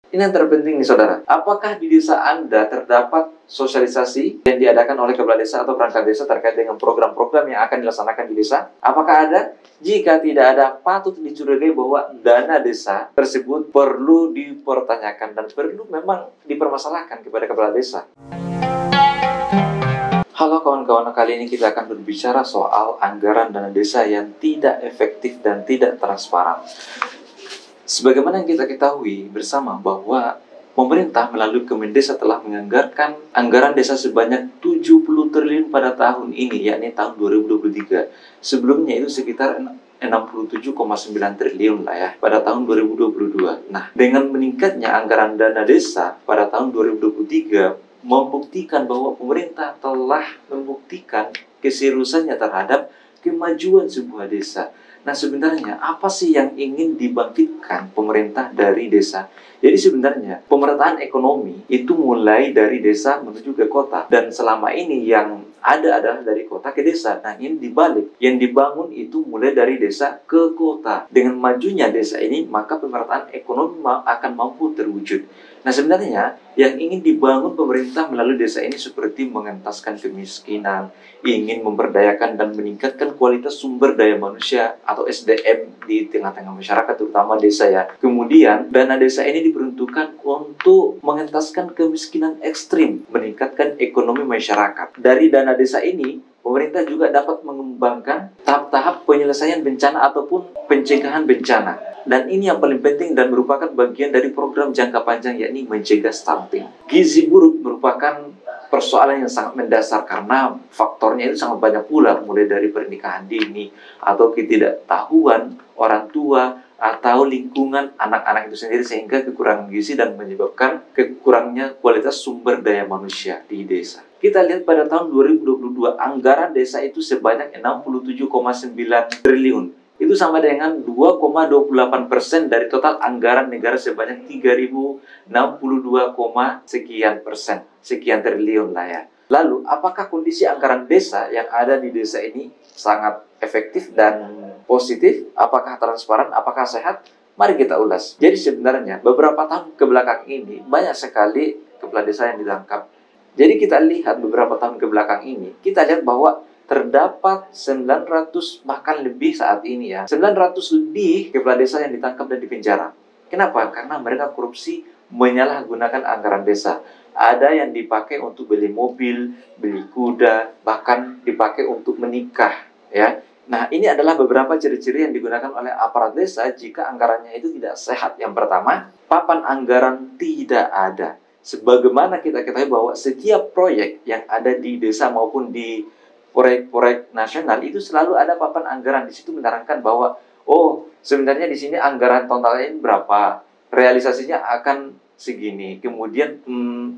Ini yang terpenting nih saudara. Apakah di desa Anda terdapat sosialisasi yang diadakan oleh kepala desa atau perangkat desa terkait dengan program-program yang akan dilaksanakan di desa? Apakah ada? Jika tidak ada, patut dicurigai bahwa dana desa tersebut perlu dipertanyakan dan perlu memang dipermasalahkan kepada kepala desa. Halo kawan-kawan, kali ini kita akan berbicara soal anggaran dana desa yang tidak efektif dan tidak transparan. Sebagaimana yang kita ketahui bersama bahwa pemerintah melalui Kemendesa telah menganggarkan anggaran desa sebanyak 70 triliun pada tahun ini, yakni tahun 2023. Sebelumnya itu sekitar 67,9 triliun lah ya pada tahun 2022. Nah, dengan meningkatnya anggaran dana desa pada tahun 2023 membuktikan bahwa pemerintah telah membuktikan keseriusannya terhadap kemajuan sebuah desa. Nah, sebenarnya apa sih yang ingin dibangkitkan pemerintah dari desa? Jadi sebenarnya pemerataan ekonomi itu mulai dari desa menuju ke kota. Dan selama ini yang ada adalah dari kota ke desa. Nah, ini dibalik. Yang dibangun itu mulai dari desa ke kota. Dengan majunya desa ini, maka pemerataan ekonomi akan mampu terwujud. Nah, sebenarnya yang ingin dibangun pemerintah melalui desa ini seperti mengentaskan kemiskinan, ingin memberdayakan dan meningkatkan kualitas sumber daya manusia atau SDM di tengah-tengah masyarakat, terutama desa ya. Kemudian, dana desa ini diperuntukkan untuk mengentaskan kemiskinan ekstrim, meningkatkan ekonomi masyarakat. Dari dana desa ini, pemerintah juga dapat mengembangkan tahap-tahap penyelesaian bencana ataupun pencegahan bencana. Dan ini yang paling penting dan merupakan bagian dari program jangka panjang, yakni mencegah stunting. Gizi buruk merupakan persoalan yang sangat mendasar karena faktornya itu sangat banyak pula, mulai dari pernikahan dini atau ketidaktahuan orang tua atau lingkungan anak-anak itu sendiri, sehingga kekurangan gizi dan menyebabkan kekurangnya kualitas sumber daya manusia di desa. Kita lihat pada tahun 2022 anggaran desa itu sebanyak 67,9 triliun. Itu sama dengan 2,28% dari total anggaran negara sebanyak 3.062, sekian triliun lah ya. Lalu, apakah kondisi anggaran desa yang ada di desa ini sangat efektif dan positif? Apakah transparan? Apakah sehat? Mari kita ulas. Jadi sebenarnya beberapa tahun kebelakang ini banyak sekali kepala desa yang ditangkap. Jadi kita lihat beberapa tahun kebelakang ini, kita lihat bahwa terdapat 900 bahkan lebih saat ini ya, 900 lebih kepala desa yang ditangkap dan dipenjara. Kenapa? Karena mereka korupsi menyalahgunakan anggaran desa. Ada yang dipakai untuk beli mobil, beli kuda, bahkan dipakai untuk menikah ya. Nah, ini adalah beberapa ciri-ciri yang digunakan oleh aparat desa jika anggarannya itu tidak sehat. Yang pertama, papan anggaran tidak ada. Sebagaimana kita ketahui bahwa setiap proyek yang ada di desa maupun di proyek-proyek nasional itu selalu ada papan anggaran. Di situ menerangkan bahwa sebenarnya di sini anggaran totalnya ini berapa, realisasinya akan segini, kemudian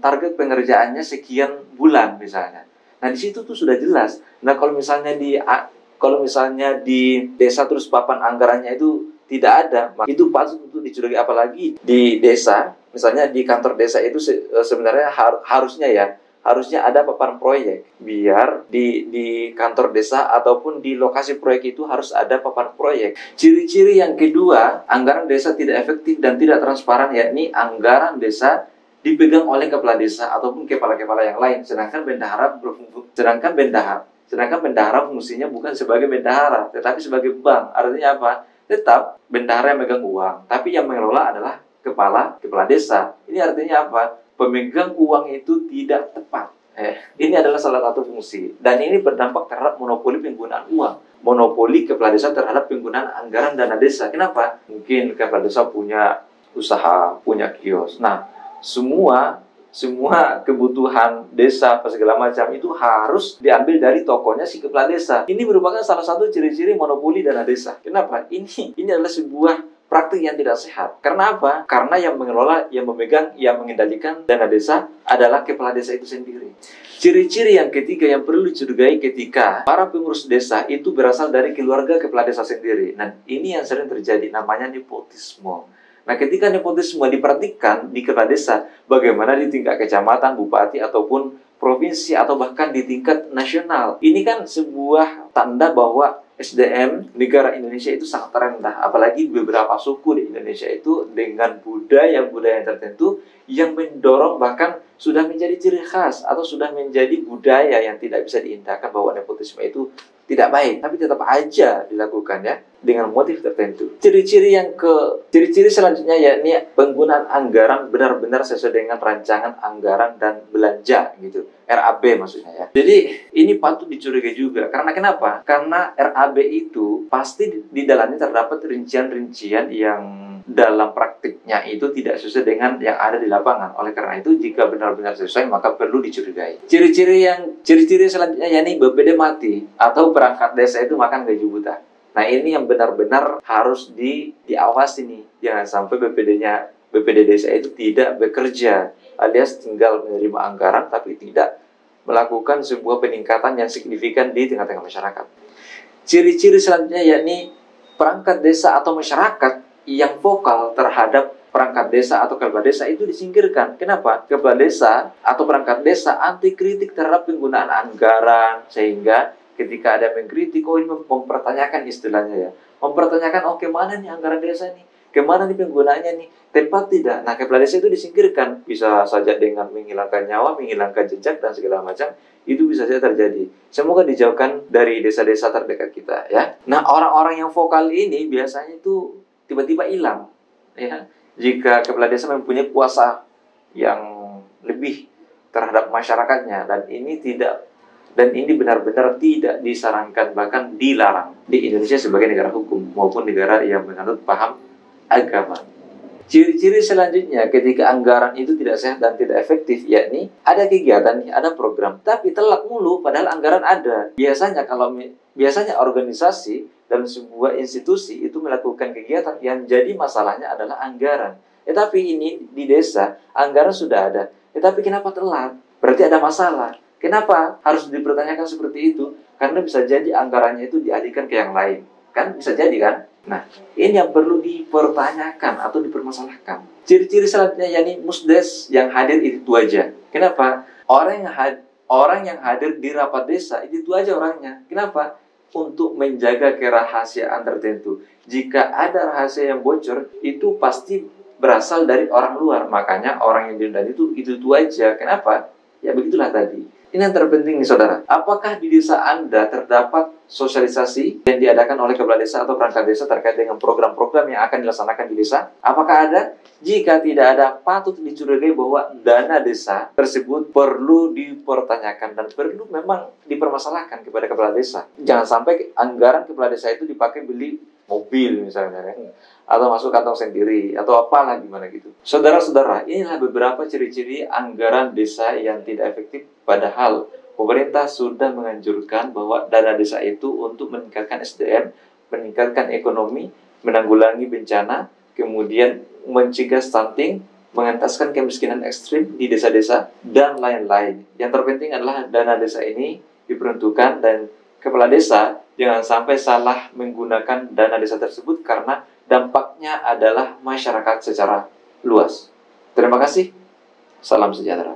target pengerjaannya sekian bulan misalnya. Nah, di situ tuh sudah jelas. Nah, kalau misalnya di desa terus papan anggarannya itu tidak ada, itu patut untuk dicurigai. Apalagi di desa, misalnya di kantor desa itu sebenarnya harusnya ada papan proyek. Biar di kantor desa ataupun di lokasi proyek itu harus ada papan proyek. Ciri-ciri yang kedua, anggaran desa tidak efektif dan tidak transparan, yakni anggaran desa dipegang oleh kepala desa ataupun kepala-kepala yang lain, sedangkan bendahara fungsinya bukan sebagai bendahara, tetapi sebagai bank. Artinya apa? Tetap bendahara yang megang uang, tapi yang mengelola adalah kepala desa. Ini artinya apa? Pemegang uang itu tidak tepat. Ini adalah salah satu fungsi. Dan ini berdampak terhadap monopoli penggunaan uang. Monopoli kepala desa terhadap penggunaan anggaran dana desa. Kenapa? Mungkin kepala desa punya usaha, punya kios. Nah, semua kebutuhan desa segala macam itu harus diambil dari tokonya si kepala desa. Ini merupakan salah satu ciri-ciri monopoli dana desa. Kenapa? Ini adalah sebuah praktik yang tidak sehat. Karena apa? Karena yang mengelola, yang memegang, yang mengendalikan dana desa adalah kepala desa itu sendiri. Ciri-ciri yang ketiga yang perlu dicurigai ketika para pengurus desa itu berasal dari keluarga kepala desa sendiri. Nah, ini yang sering terjadi, namanya nepotisme. Nah, ketika nepotisme diperhatikan di kepala desa, bagaimana di tingkat kecamatan, bupati, ataupun provinsi, atau bahkan di tingkat nasional. Ini kan sebuah tanda bahwa SDM negara Indonesia itu sangat rendah, apalagi beberapa suku di Indonesia itu dengan budaya-budaya tertentu yang mendorong bahkan sudah menjadi ciri khas atau sudah menjadi budaya yang tidak bisa diindahkan bahwa nepotisme itu tidak baik, tapi tetap aja dilakukan ya dengan motif tertentu. Ciri-ciri selanjutnya yakni penggunaan anggaran benar-benar sesuai dengan rancangan anggaran dan belanja gitu. RAB maksudnya ya. Jadi ini patut dicurigai juga. Karena kenapa? Karena RAB itu pasti di dalamnya terdapat rincian-rincian yang dalam praktiknya itu tidak sesuai dengan yang ada di lapangan. Oleh karena itu, jika benar-benar sesuai, maka perlu dicurigai. Ciri-ciri selanjutnya yakni BPD mati atau perangkat desa itu makan gaji buta. Nah, ini yang benar-benar harus diawasi nih. Jangan sampai BPD desa itu tidak bekerja, alias tinggal menerima anggaran tapi tidak melakukan sebuah peningkatan yang signifikan di tengah-tengah masyarakat. Ciri-ciri selanjutnya yakni perangkat desa atau masyarakat yang vokal terhadap perangkat desa atau kepala desa itu disingkirkan. Kenapa? Kepala desa atau perangkat desa anti kritik terhadap penggunaan anggaran, sehingga ketika ada mengkritik, ini mempertanyakan istilahnya ya, mempertanyakan, oke, mana nih anggaran desa nih? Kemana nih penggunaannya nih? Tepat tidak? Nah, kepala desa itu disingkirkan. Bisa saja dengan menghilangkan nyawa, menghilangkan jejak, dan segala macam. Itu bisa saja terjadi. Semoga dijauhkan dari desa-desa terdekat kita ya. Nah, orang-orang yang vokal ini biasanya itu tiba-tiba hilang ya. Jika kepala desa mempunyai kuasa yang lebih terhadap masyarakatnya, dan ini benar-benar tidak disarankan, bahkan dilarang di Indonesia sebagai negara hukum maupun negara yang menganut paham agama. Ciri-ciri selanjutnya ketika anggaran itu tidak sehat dan tidak efektif, yakni ada kegiatan, ada program, tapi telat mulu padahal anggaran ada. Biasanya organisasi dan sebuah institusi itu melakukan kegiatan yang jadi masalahnya adalah anggaran. Tetapi ini di desa anggaran sudah ada, tetapi kenapa telat? Berarti ada masalah. Kenapa harus dipertanyakan seperti itu? Karena bisa jadi anggarannya itu dialihkan ke yang lain. Kan bisa jadi kan? Nah, ini yang perlu dipertanyakan atau dipermasalahkan. Ciri-ciri selanjutnya yakni musdes yang hadir itu aja. Kenapa? Orang yang hadir di rapat desa itu aja orangnya. Kenapa? Untuk menjaga kerahasiaan tertentu. Jika ada rahasia yang bocor, itu pasti berasal dari orang luar. Makanya orang yang diundang itu aja. Kenapa? Ya begitulah tadi. Ini yang terpenting nih saudara. Apakah di desa Anda terdapat sosialisasi yang diadakan oleh kepala desa atau perangkat desa terkait dengan program-program yang akan dilaksanakan di desa? Apakah ada? Jika tidak ada, patut dicurigai bahwa dana desa tersebut perlu dipertanyakan dan perlu memang dipermasalahkan kepada kepala desa. Jangan sampai anggaran kepala desa itu dipakai beli mobil misalnya kan, atau masuk kantong sendiri atau apalah gimana gitu. Saudara-saudara, inilah beberapa ciri-ciri anggaran desa yang tidak efektif, padahal pemerintah sudah menganjurkan bahwa dana desa itu untuk meningkatkan SDM, meningkatkan ekonomi, menanggulangi bencana, kemudian mencegah stunting, mengentaskan kemiskinan ekstrim di desa-desa, dan lain-lain. Yang terpenting adalah dana desa ini diperuntukkan dan kepala desa jangan sampai salah menggunakan dana desa tersebut karena dampaknya adalah masyarakat secara luas. Terima kasih. Salam sejahtera.